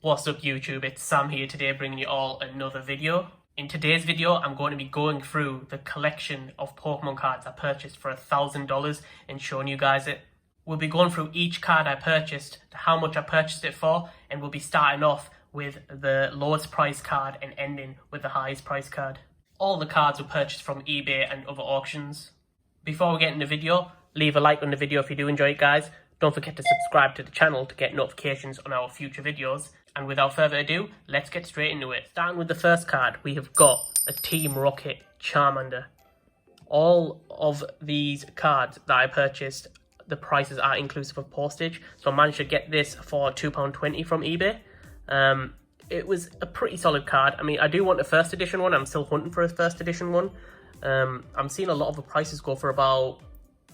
What's up YouTube, it's Sam here today bringing you all another video. In today's video I'm going to be going through the collection of Pokemon cards I purchased for $1,000 and showing you guys it. We'll be going through each card I purchased, how much I purchased it for, and we'll be starting off with the lowest price card and ending with the highest price card. All the cards were purchased from eBay and other auctions. Before we get in the video, leave a like on the video if you do enjoy it guys. Don't forget to subscribe to the channel to get notifications on our future videos. And without further ado, let's get straight into it. Starting with the first card, we have got a Team Rocket Charmander. All of these cards that I purchased, the prices are inclusive of postage. So I managed to get this for £2.20 from eBay. It was a pretty solid card. I mean, I do want a first edition one. I'm still hunting for a first edition one. I'm seeing a lot of the prices go for about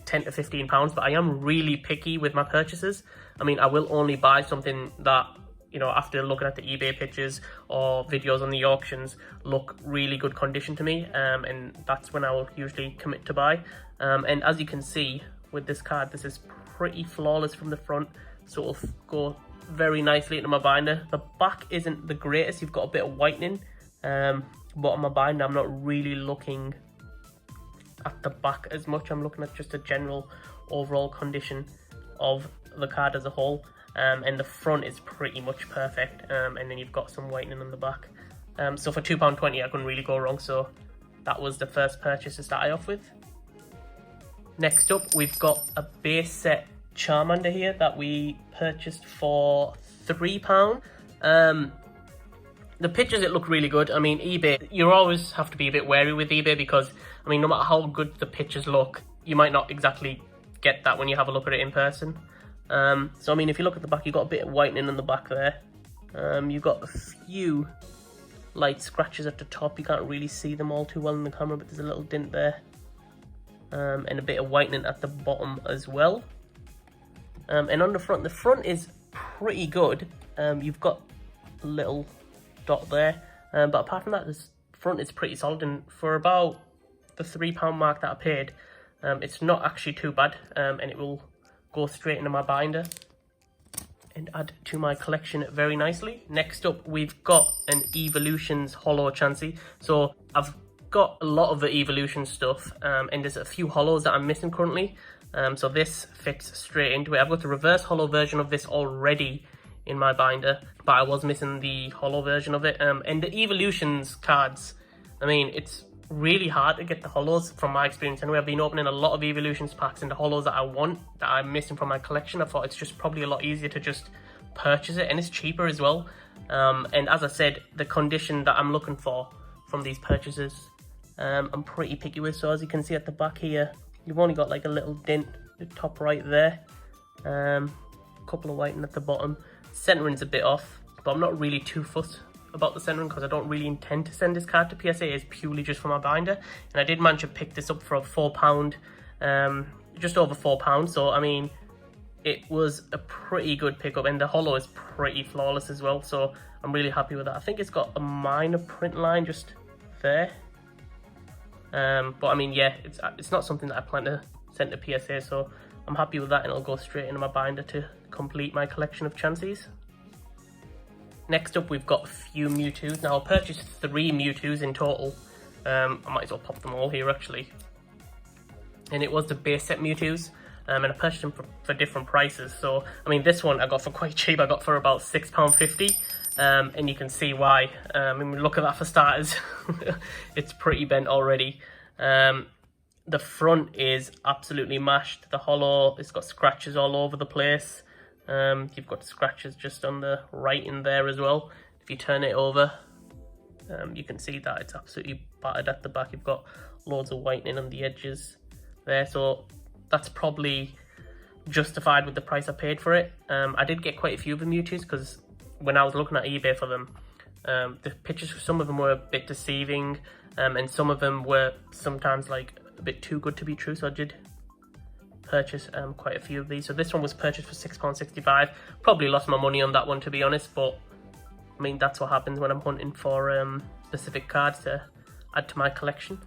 £10 to £15, but I am really picky with my purchases. I mean, I will only buy something that, you know, after looking at the eBay pictures or videos on the auctions, look really good condition to me, and that's when I will usually commit to buy. And as you can see with this card, this is pretty flawless from the front, sort of go very nicely into my binder. The back isn't the greatest, you've got a bit of whitening, but on my binder I'm not really looking at the back as much. I'm looking at just a general overall condition of the card as a whole, and the front is pretty much perfect, and then you've got some whitening on the back. So for £2.20 I couldn't really go wrong, so that was the first purchase to start off with. Next up, we've got a base set Charmander here that we purchased for £3. The pictures, it look really good. I mean, eBay, you always have to be a bit wary with eBay because, I mean, no matter how good the pictures look, you might not exactly get that when you have a look at it in person. So, I mean, if you look at the back, you've got a bit of whitening on the back there. You've got a few light scratches at the top. You can't really see them all too well in the camera, but there's a little dent there. And a bit of whitening at the bottom as well. And on the front is pretty good. You've got a little dot there, but apart from that, this front is pretty solid, and for about the £3 mark that I paid, it's not actually too bad, and it will go straight into my binder and add to my collection very nicely. Next up, we've got an Evolutions Holo Chansey. So I've got a lot of the Evolution stuff, and there's a few holos that I'm missing currently, so this fits straight into it. I've got the reverse holo version of this already in my binder, but I was missing the holo version of it. And the Evolutions cards, I mean, it's really hard to get the holos from my experience anyway. I've been opening a lot of Evolutions packs, and the holos that I want, that I'm missing from my collection, I thought it's just probably a lot easier to just purchase it, and it's cheaper as well. And as I said, the condition that I'm looking for from these purchases, I'm pretty picky with. So as you can see at the back here, you've only got like a little dent at the top right there, a couple of whitening at the bottom. Centering's a bit off, but I'm not really too fussed about the centering because I don't really intend to send this card to PSA. It's purely just for my binder, and I did manage to pick this up for £4, just over £4. So I mean, it was a pretty good pickup, and the holo is pretty flawless as well. So I'm really happy with that. I think it's got a minor print line just there, but I mean, yeah, it's not something that I plan to send to PSA. So I'm happy with that, and it'll go straight into my binder to complete my collection of Chanseys. Next up, we've got a few Mewtwo's. Now, I purchased 3 Mewtwo's in total. I might as well pop them all here, actually. And it was the base set Mewtwo's, and I purchased them for different prices. So, I mean, this one I got for quite cheap. I got for about £6.50, and you can see why. I mean, look at that for starters. It's pretty bent already. The front is absolutely mashed. The holo, it's got scratches all over the place. You've got scratches just on the right in there as well. If you turn it over, you can see that it's absolutely battered at the back. You've got loads of whitening on the edges there, so that's probably justified with the price I paid for it. I did get quite a few of the Mewtwo's because when I was looking at eBay for them, the pictures for some of them were a bit deceiving, and some of them were sometimes like a bit too good to be true, so I did purchase quite a few of these. So this one was purchased for £6.65. Probably lost my money on that one, to be honest, but I mean, that's what happens when I'm hunting for specific cards to add to my collection.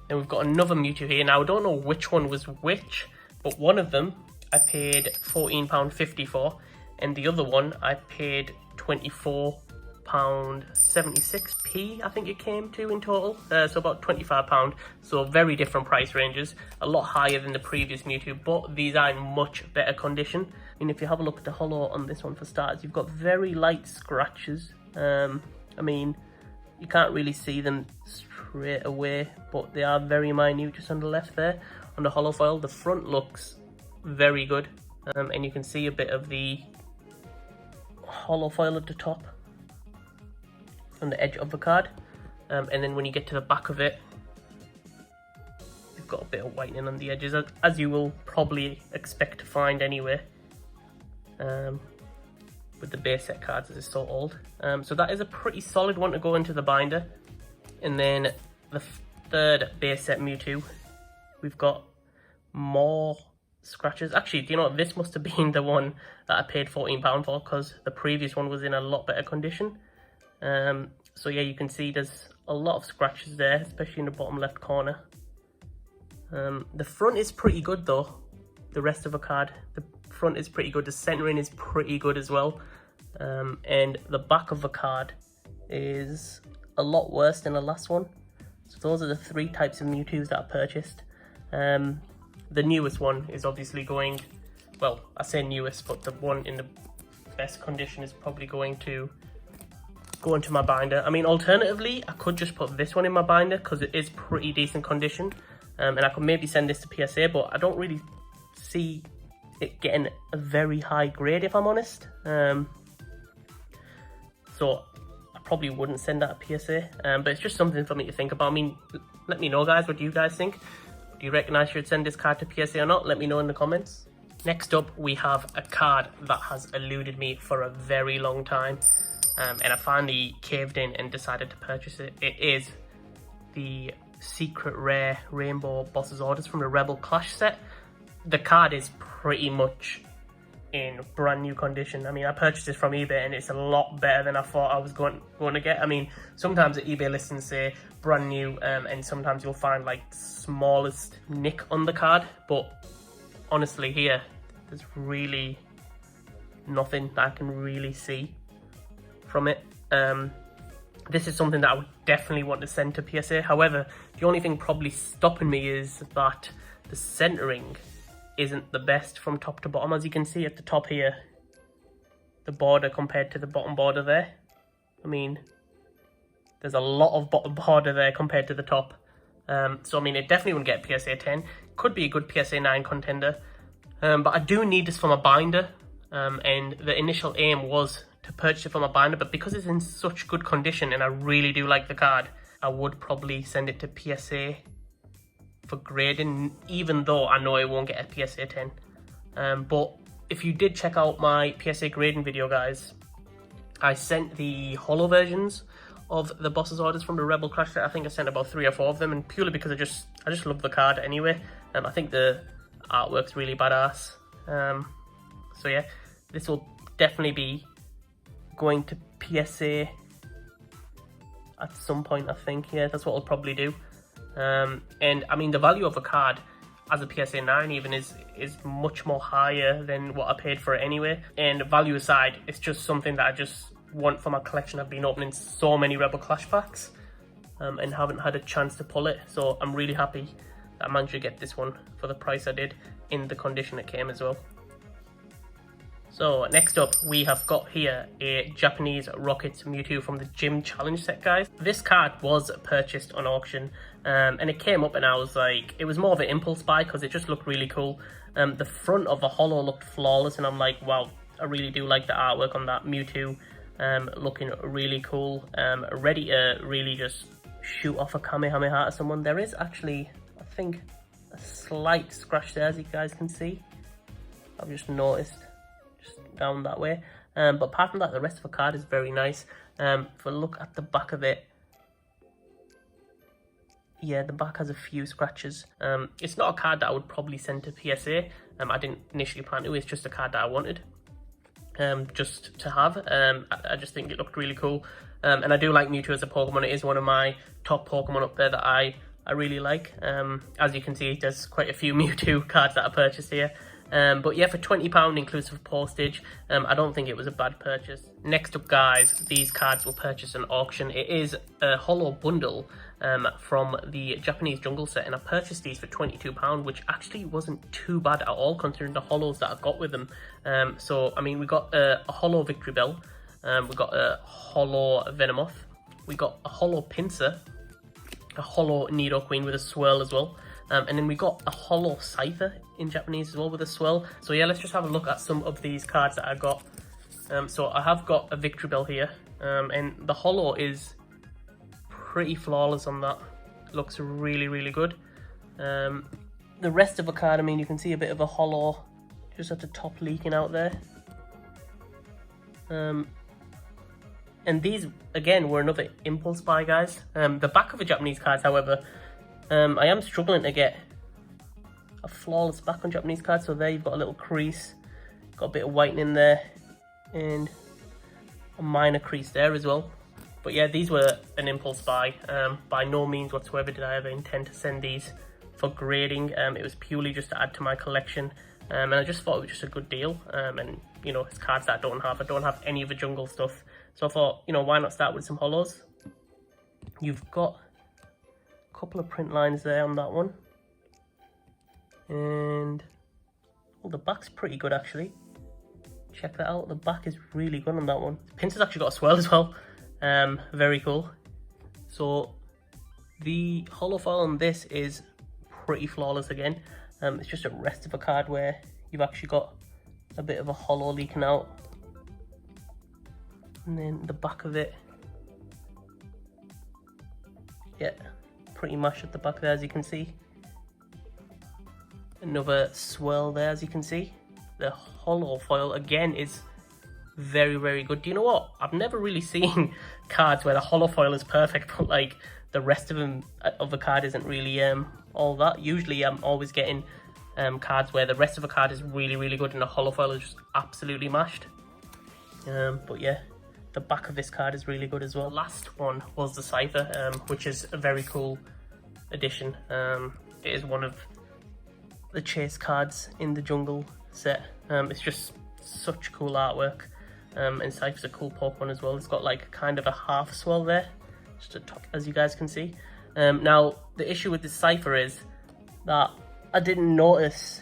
Then we've got another Mewtwo here. Now, I don't know which one was which, but one of them I paid £14.50 for, and the other one I paid £24.76p, I think it came to in total, so about £25. So very different price ranges, a lot higher than the previous Mewtwo, but these are in much better condition. I mean, if you have a look at the holo on this one for starters, you've got very light scratches. I mean, you can't really see them straight away, but they are very minute just on the left there. On the holo foil, the front looks very good, and you can see a bit of the holo foil at the top on the edge of the card, and then when you get to the back of it, you've got a bit of whitening on the edges, as you will probably expect to find anyway, with the base set cards as it's so old. So that is a pretty solid one to go into the binder. And then the third base set Mewtwo, we've got more scratches. Actually, do you know what? This must have been the one that I paid £14 for, because the previous one was in a lot better condition. So yeah, you can see there's a lot of scratches there, especially in the bottom left corner. The front is pretty good though. The rest of the card, the front is pretty good. The centering is pretty good as well. And the back of the card is a lot worse than the last one. So those are the three types of Mewtwo's that I purchased. The newest one is obviously going, well, I say newest, but the one in the best condition is probably going to go into my binder. I mean, alternatively, I could just put this one in my binder because it is pretty decent condition. And I could maybe send this to PSA, but I don't really see it getting a very high grade, if I'm honest. So I probably wouldn't send that to PSA, but it's just something for me to think about. I mean, let me know, guys, what do you guys think? Do you reckon I should send this card to PSA or not? Let me know in the comments. Next up, we have a card that has eluded me for a very long time, and I finally caved in and decided to purchase it. It is the secret rare rainbow boss's orders from the Rebel Clash set. The card is pretty much in brand new condition. I mean, I purchased this from eBay and it's a lot better than I thought I was going to get. I mean, sometimes the eBay listings say brand new, and sometimes you'll find like smallest nick on the card, but honestly here, there's really nothing that I can really see from it. This is something that I would definitely want to send to PSA. However, the only thing probably stopping me is that the centering isn't the best from top to bottom. As you can see at the top here, the border compared to the bottom border there, I mean, there's a lot of bottom border there compared to the top. So I mean, it definitely wouldn't get PSA 10. Could be a good PSA 9 contender, but I do need this for my binder, and the initial aim was to purchase it for my binder, but because it's in such good condition and I really do like the card, I would probably send it to PSA for grading, even though I know it won't get a PSA 10. But if you did check out my PSA grading video, guys, I sent the holo versions of the boss's orders from the Rebel Clash set. I think I sent about 3 or 4 of them, and purely because I just love the card anyway. I think the artwork's really badass. So yeah, this will definitely be going to PSA at some point, I think. Yeah, that's what I'll probably do. And I mean, the value of a card as a PSA 9 even is much more higher than what I paid for it anyway. And value aside, it's just something that I just want for my collection. I've been opening so many Rebel Clash packs, and haven't had a chance to pull it. So I'm really happy that I managed to get this one for the price I did, in the condition it came as well. So next up, we have got here a Japanese Rocket Mewtwo from the Gym Challenge set, guys. This card was purchased on auction, and it came up and I was like, it was more of an impulse buy because it just looked really cool. The front of the holo looked flawless, and I'm like, wow, I really do like the artwork on that Mewtwo, looking really cool, ready to really just shoot off a Kamehameha at someone. There is actually, I think, a slight scratch there, as you guys can see. I've just noticed. Down that way, but apart from that, the rest of the card is very nice. If we look at the back of it, yeah, the back has a few scratches. It's not a card that I would probably send to PSA. I didn't initially plan to. It's just a card that I wanted just to have. I just think it looked really cool, and I do like Mewtwo as a Pokemon. It is one of my top Pokemon up there that I really like. As you can see, there's quite a few Mewtwo cards that I purchased here. But yeah, for £20 inclusive of postage, I don't think it was a bad purchase. Next up, guys, these cards were purchased at auction. It is a holo bundle from the Japanese jungle set, and I purchased these for £22, which actually wasn't too bad at all considering the holos that I got with them. So I mean, we got a holo Victory Bell, we got a holo Venomoth, we got a holo Pinsir, a holo Nidoqueen with a swirl as well, and then we got a holo Scyther in Japanese as well with a swirl. So yeah, let's just have a look at some of these cards that I got. So I have got a Victory Bell here, and the holo is pretty flawless on that. Looks really, really good. The rest of the card, I mean, you can see a bit of a holo just at the top leaking out there. And these, again, were another impulse buy, guys. The back of the Japanese cards, however, I am struggling to get a flawless back on Japanese cards. So there you've got a little crease, got a bit of whitening there, and a minor crease there as well. But yeah, these were an impulse buy. By no means whatsoever did I ever intend to send these for grading. It was purely just to add to my collection. And I just thought it was just a good deal. And, you know, it's cards that I don't have. I don't have any of the jungle stuff. So I thought, you know, why not start with some holos? You've got a couple of print lines there on that one. And, well, the back's pretty good, actually. Check that out. The back is really good on that one. Pinsir's actually got a swirl as well. Very cool. So the holo foil on this is pretty flawless again. It's just a rest of a card where you've actually got a bit of a holo leaking out, and then the back of it, yeah, pretty much at the back there, as you can see. Another swirl there, as you can see. The holo foil again is very, very good. Do you know what? I've never really seen cards where the holo foil is perfect, but like the rest of them of the card isn't really all that. Usually I'm always getting cards where the rest of the card is really, really good and the holo foil is just absolutely mashed. But yeah, the back of this card is really good as well. The last one was the Scyther, which is a very cool addition. It is one of the chase cards in the jungle set. It's just such cool artwork. And Scyther's a cool Pokemon as well. It's got like kind of a half swell there, just a top, as you guys can see. Now, the issue with this Scyther is that I didn't notice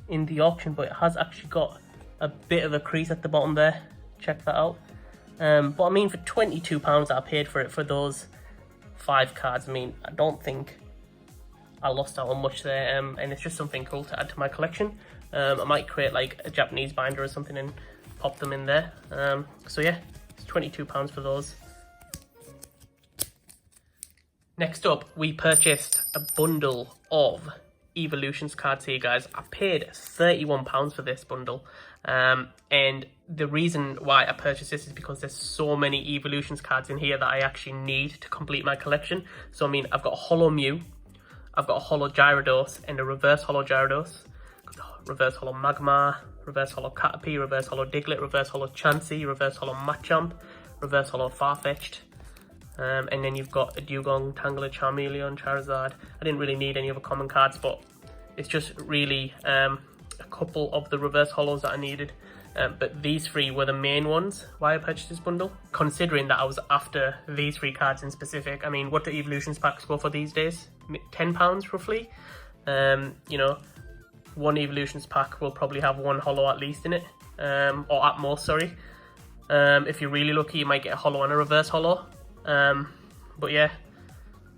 in the auction, but it has actually got a bit of a crease at the bottom there. Check that out. But I mean, for £22 that I paid for it for those 5 cards, I mean, I don't think I lost out on much there. And it's just something cool to add to my collection. I might create like a Japanese binder or something and pop them in there. So yeah, it's £22 for those. Next up, we purchased a bundle of Evolutions cards here, guys. I paid £31 for this bundle. And the reason why I purchased this is because there's so many Evolutions cards in here that I actually need to complete my collection. So I mean, I've got a holo Mew, I've got a holo Gyarados and a reverse holo Gyarados, reverse holo Magmar, reverse holo Caterpie, reverse holo Diglett, reverse holo Chansey, reverse holo Machamp, reverse holo Farfetch'd, and then you've got a Dugong, Tangela, Charmeleon, Charizard. I didn't really need any other common cards, but it's just really a couple of the reverse holos that I needed. But these 3 were the main ones why I purchased this bundle, considering that I was after these 3 cards in specific. I mean, what do Evolutions packs go for these days? £10 roughly. You know, one Evolutions pack will probably have 1 holo at least in it, or at most, sorry. If you're really lucky, you might get a holo and a reverse holo. But yeah,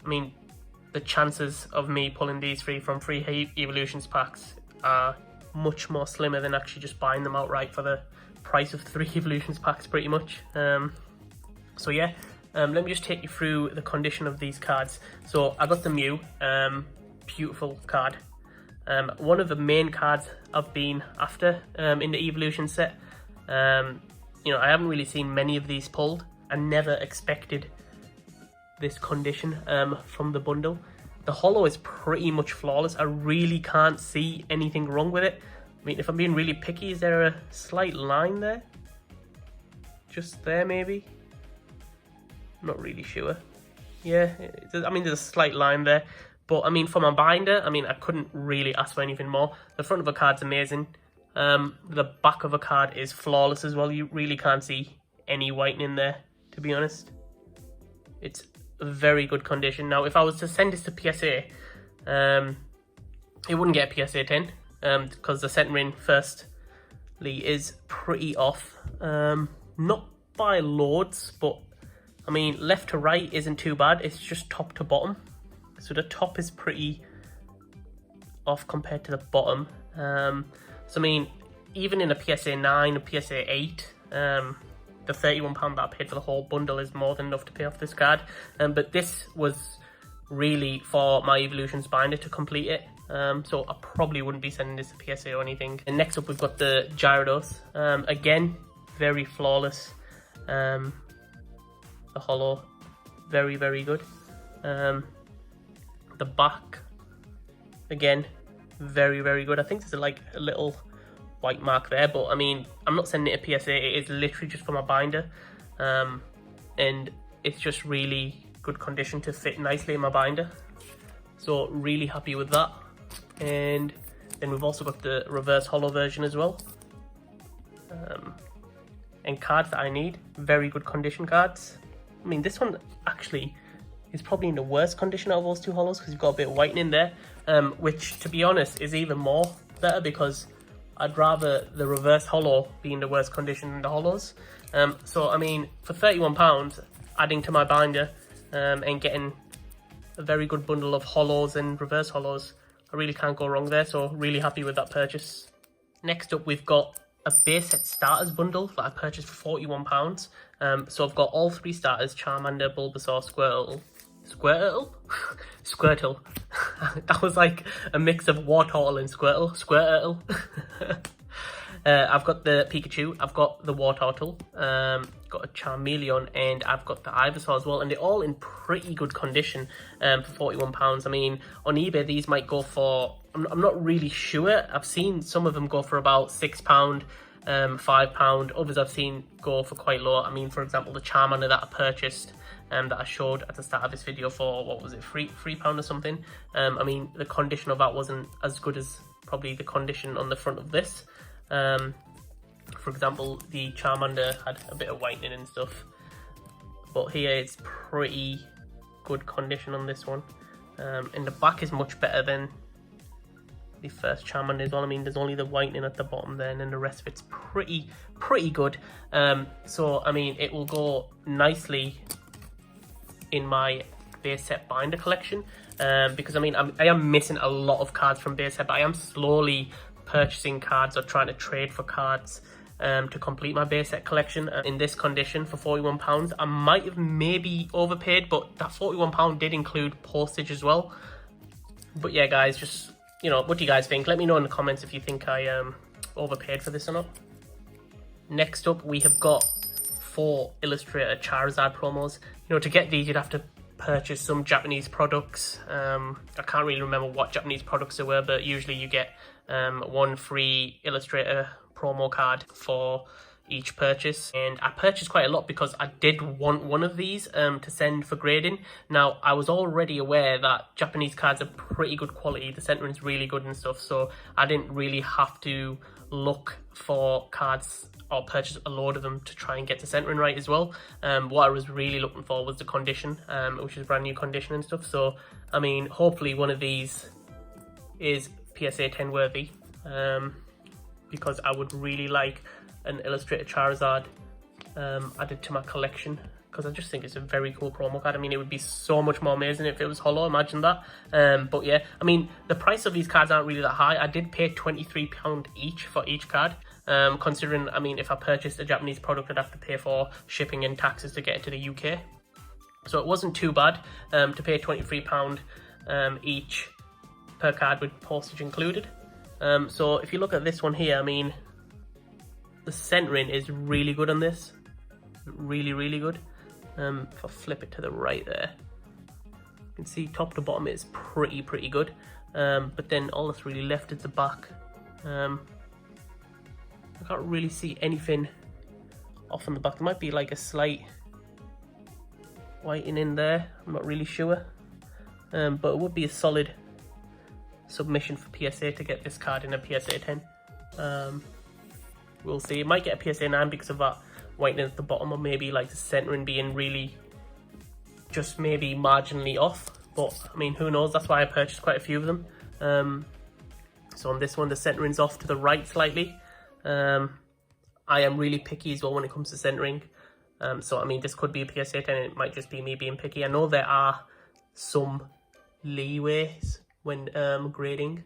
I mean, the chances of me pulling these 3 from 3 Evolutions packs are much more slimmer than actually just buying them outright for the price of 3 Evolutions packs, pretty much. So yeah, let me just take you through the condition of these cards. So I got the Mew, beautiful card. One of the main cards I've been after in the Evolution set. You know, I haven't really seen many of these pulled. I never expected this condition from the bundle. The holo is pretty much flawless. I really can't see anything wrong with it. I mean, if I'm being really picky, is there a slight line there? Just there, maybe? I'm not really sure. Yeah, I mean, there's a slight line there. But I mean, for my binder, I mean, I couldn't really ask for anything more. The front of a card's amazing. The back of a card is flawless as well. You really can't see any whitening there, to be honest. It's a very good condition. Now, if I was to send this to PSA, it wouldn't get a PSA 10 because the centering firstly is pretty off. Not by loads, but I mean, left to right isn't too bad. It's just top to bottom. So the top is pretty off compared to the bottom. So I mean, even in a PSA 9, a PSA 8, the £31 that I paid for the whole bundle is more than enough to pay off this card. But this was really for my Evolutions binder to complete it. So I probably wouldn't be sending this to PSA or anything. And next up we've got the Gyarados. Again, very flawless. The holo, very, very good. The back, again, very, very good. I think there's like a little white mark there, but I mean, I'm not sending it to PSA. It is literally just for my binder. And it's just really good condition to fit nicely in my binder. So really happy with that. And then we've also got the reverse holo version as well. And cards that I need, very good condition cards. I mean, this one actually is probably in the worst condition out of those two holos because you've got a bit of whitening there, which to be honest is even more better because I'd rather the reverse holo be in the worst condition than the holos. So I mean, for £31, adding to my binder and getting a very good bundle of holos and reverse holos, I really can't go wrong there. So really happy with that purchase. Next up, we've got a base set starters bundle that I purchased for £41. So I've got all 3 starters: Charmander, Bulbasaur, Squirtle. That was like a mix of Wartortle and Squirtle. I've got the Pikachu, I've got the Wartortle, got a Charmeleon, and I've got the Ivysaur as well, and they're all in pretty good condition for £41. I mean, on eBay these might go for, I'm not really sure. I've seen some of them go for about £6, £5. Others I've seen go for quite low. I mean, for example, the Charmander that I purchased that I showed at the start of this video for, what was it, £3 or something. I mean, the condition of that wasn't as good as probably the condition on the front of this. For example, the Charmander had a bit of whitening and stuff, but here it's pretty good condition on this one. And the back is much better than the first Charmander as well. I mean, there's only the whitening at the bottom there, and then the rest of it's pretty good. So I mean, it will go nicely in my base set binder collection, because I mean, I am missing a lot of cards from base set, but I am slowly purchasing cards or trying to trade for cards to complete my base set collection. In this condition for £41, I might have maybe overpaid, but that £41 did include postage as well. But yeah, guys, just, you know, what do you guys think? Let me know in the comments if you think I overpaid for this or not. Next up, we have got 4 Illustrator Charizard promos. You know, to get these, you'd have to purchase some Japanese products. I can't really remember what Japanese products there were, but usually you get 1 free Illustrator promo card for each purchase. And I purchased quite a lot because I did want one of these to send for grading. Now, I was already aware that Japanese cards are pretty good quality. The centering's really good and stuff, so I didn't really have to look for cards or purchase a load of them to try and get the centering right as well. What I was really looking for was the condition, which is brand new condition and stuff. So I mean, hopefully one of these is PSA 10 worthy, because I would really like an Illustrator Charizard added to my collection, because I just think it's a very cool promo card. I mean, it would be so much more amazing if it was holo, imagine that. But yeah, I mean, the price of these cards aren't really that high. I did pay £23 each for each card, considering, I mean, if I purchased a Japanese product, I'd have to pay for shipping and taxes to get it to the UK. So it wasn't too bad to pay £23 each per card with postage included. So if you look at this one here, I mean, the centering is really good on this. Really good. If I flip it to the right there, you can see top to bottom is pretty good. But then all that's really left is the back. I can't really see anything off on the back. There might be like a slight whitening in there, I'm not really sure. but it would be a solid submission for PSA to get this card in a PSA 10. We'll see. It might get a PSA 9 because of that whitening at the bottom, or maybe like the centering being really just maybe marginally off. But I mean, who knows? That's why I purchased quite a few of them. So on this one, the centering's off to the right slightly. I am really picky as well when it comes to centering. So I mean, this could be a PSA 10, and it might just be me being picky. I know there are some leeways when grading.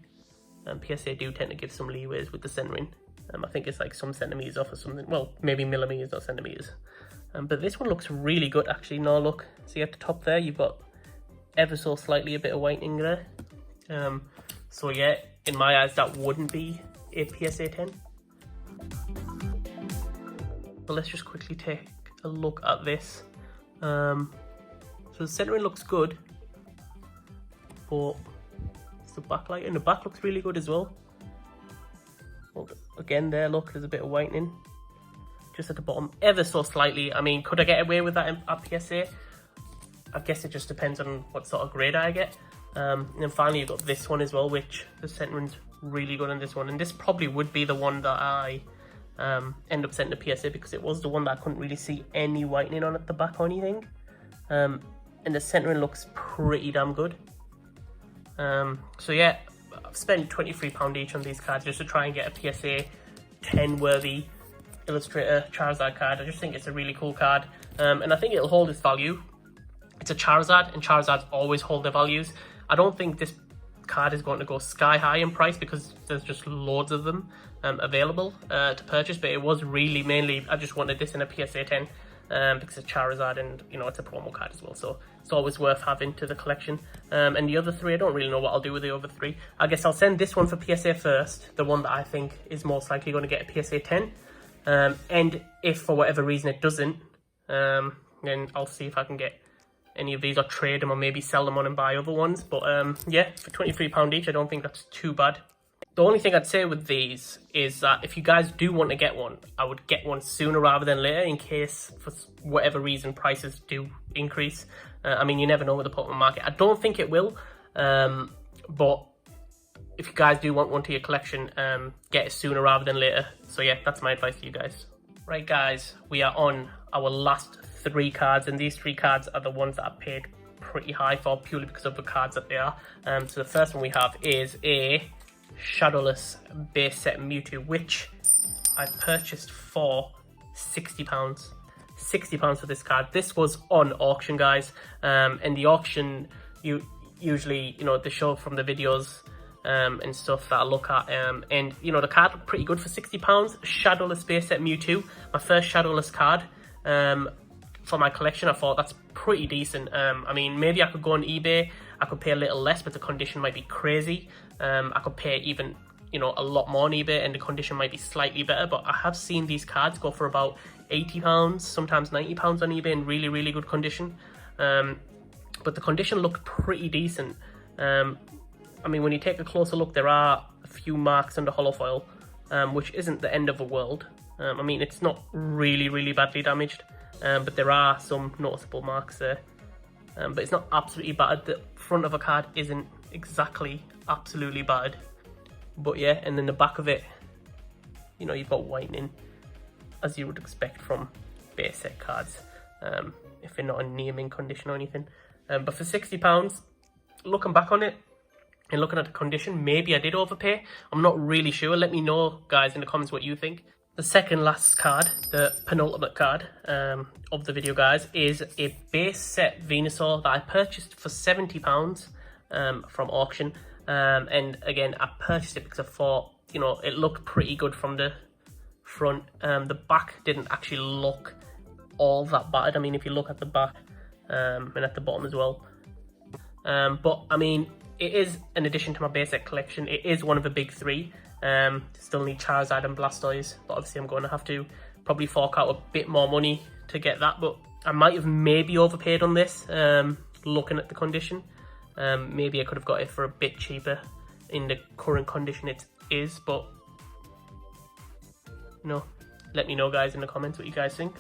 PSA do tend to give some leeways with the centering. I think it's like some centimeters off or something. Well, maybe millimeters, not centimeters. But this one looks really good actually. Now look, see at the top there, you've got ever so slightly a bit of whitening there. So yeah, in my eyes, that wouldn't be a PSA 10. But let's just quickly take a look at this. So the centering looks good, but it's the backlight, and the back looks really good as well. Again there, look, there's a bit of whitening just at the bottom, ever so slightly. I mean, could I get away with that at PSA? I guess it just depends on what sort of grade I get. And then finally you've got this one as well, which the centering's really good on this one, and this probably would be the one that I end up sending to PSA, because it was the one that I couldn't really see any whitening on at the back or anything. And the centering looks pretty damn good. So yeah, I've spent £23 each on these cards just to try and get a PSA 10 worthy Illustrator Charizard card. I just think it's a really cool card, and I think it'll hold its value. It's a Charizard, and Charizards always hold their values. I don't think this card is going to go sky high in price because there's just loads of them available to purchase, but it was really mainly I just wanted this in a PSA 10 because it's Charizard, and you know, it's a promo card as well, so it's always worth having to the collection. And the other three, I don't really know what I'll do with the other three. I guess I'll send this one for PSA first, the one that I think is most likely going to get a PSA 10, and if for whatever reason it doesn't, then I'll see if I can get any of these or trade them, or maybe sell them on and buy other ones. But yeah, for £23 each, I don't think that's too bad. The only thing I'd say with these is that if you guys do want to get one, I would get one sooner rather than later, in case for whatever reason prices do increase. I mean, you never know with the Pokemon market. I don't think it will, but if you guys do want one to your collection, get it sooner rather than later. So yeah, that's my advice to you guys. Right guys, we are on our last 3 cards, and these 3 cards are the ones that I paid pretty high for, purely because of the cards that they are. So the first one we have is a Shadowless base set Mewtwo, which I purchased for £60. £60 for this card. This was on auction, guys, and the auction, you usually, you know, they show from the videos and stuff that I look at, and you know, the card looked pretty good for £60. Shadowless base set Mewtwo, my first Shadowless card for my collection. I thought that's pretty decent. I mean, maybe I could go on eBay, I could pay a little less, but the condition might be crazy. I could pay even, you know, a lot more on eBay and the condition might be slightly better, but I have seen these cards go for about £80, sometimes £90 on eBay in really, really good condition. But the condition looked pretty decent. I mean, when you take a closer look, there are a few marks on the holofoil, which isn't the end of the world. I mean, it's not really, really badly damaged, but there are some noticeable marks there. But it's not absolutely battered. The front of a card isn't exactly absolutely battered. But yeah, and then the back of it, you know, you've got whitening, as you would expect from base set cards, if they're not in near mint condition or anything. But for £60, looking back on it and looking at the condition, maybe I did overpay. I'm not really sure. Let me know, guys, in the comments what you think. The second last card, the penultimate card of the video, guys, is a base set Venusaur that I purchased for £70 from auction. And again, I purchased it because I thought, you know, it looked pretty good from the front. The back didn't actually look all that battered. I mean, if you look at the back and at the bottom as well. But I mean, it is an addition to my base set collection. It is one of the big 3. Still need Charizard and Blastoise, but obviously I'm going to have to probably fork out a bit more money to get that. But I might have maybe overpaid on this, looking at the condition. Maybe I could have got it for a bit cheaper in the current condition it is, but you know, let me know, guys, in the comments what you guys think.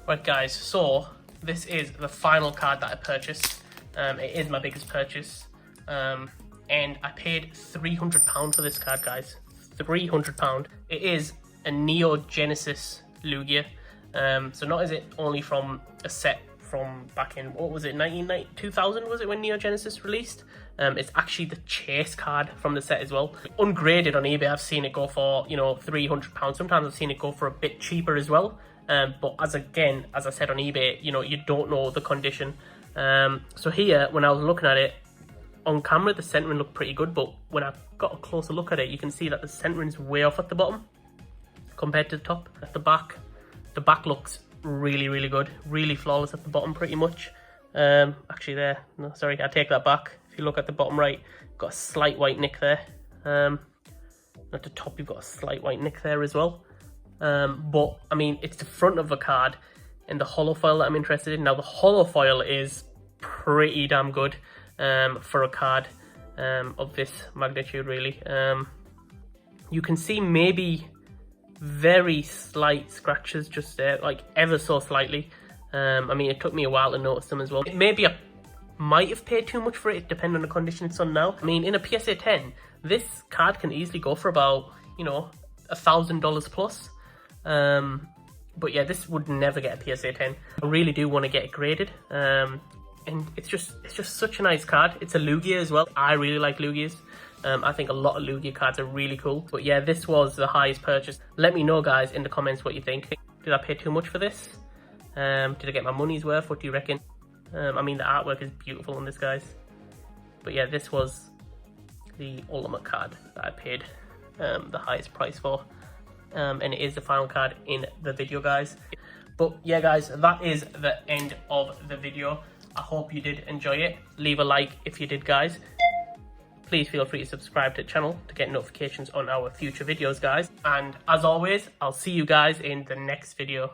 Right guys, so this is the final card that I purchased. It is my biggest purchase, and I paid £300 for this card, guys. £300. It is a Neo Genesis Lugia. So not is it only from a set from back in, what was it, 2000 was it when Neo Genesis released? It's actually the chase card from the set as well. Ungraded on eBay, I've seen it go for, you know, £300. Sometimes I've seen it go for a bit cheaper as well. But as I said on eBay, you know, you don't know the condition. So here, when I was looking at it, on camera the centering looked pretty good, but when I got a closer look at it, you can see that the centering's way off at the bottom compared to the top. At the back looks really, really good, really flawless at the bottom pretty much. Actually there, no, sorry, I take that back. If you look at the bottom right, got a slight white nick there. At the top you've got a slight white nick there as well. But I mean, it's the front of the card and the holo foil that I'm interested in. Now the holo foil is pretty damn good for a card of this magnitude, really. You can see maybe very slight scratches just there, like ever so slightly. I mean, it took me a while to notice them as well. Maybe I might have paid too much for it, depending on the condition it's on now. I mean, in a PSA 10, this card can easily go for about, you know, $1,000 plus. But yeah, this would never get a PSA 10. I really do want to get it graded. And it's just such a nice card. It's a Lugia as well. I really like Lugias. I think a lot of Lugia cards are really cool. But yeah, this was the highest purchase. Let me know, guys, in the comments what you think. Did I pay too much for this? Did I get my money's worth? What do you reckon? I mean, the artwork is beautiful on this, guys. But yeah, this was the ultimate card that I paid the highest price for. And it is the final card in the video, guys. But yeah, guys, that is the end of the video. I hope you did enjoy it. Leave a like if you did, guys. Please feel free to subscribe to the channel to get notifications on our future videos, guys. And as always, I'll see you guys in the next video.